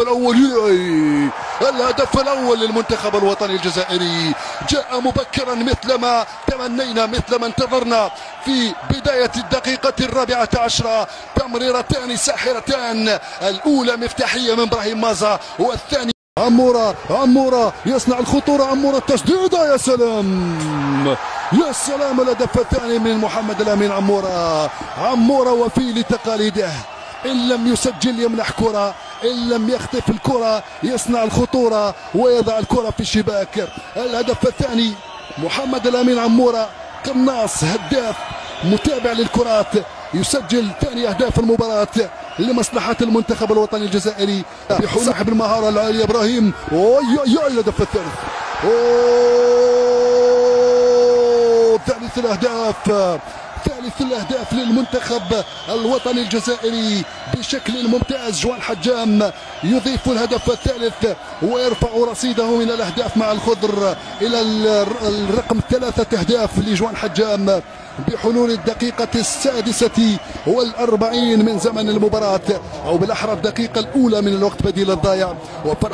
الأول. الهدف الأول للمنتخب الوطني الجزائري جاء مبكرا مثلما تمنينا، مثلما انتظرنا في بداية الدقيقة 14. تمريرتان ساحرتان، الأولى مفتاحية من إبراهيم مازا والثانية عمورة يصنع الخطورة، عمورة التسديدة، يا سلام يا سلام. الهدف الثاني من محمد الأمين عمورة وفي لتقاليده، إن لم يسجل يمنح كرة، إن لم يخطف الكرة يصنع الخطورة ويضع الكرة في الشباك. الهدف الثاني محمد الأمين عمورة، قناص هداف متابع للكرات، يسجل ثاني أهداف المباراة لمصلحة المنتخب الوطني الجزائري صاحب المهارة العالية إبراهيم. الهدف الثالث، ثالث الأهداف للمنتخب الوطني الجزائري بشكل ممتاز. جوان حجام يضيف الهدف الثالث ويرفع رصيده من الأهداف مع الخضر إلى الرقم 3 أهداف لجوان حجام بحلول الدقيقة 46 من زمن المباراة، أو بالأحرى الدقيقة الأولى من الوقت بديل الضايع. وفرحة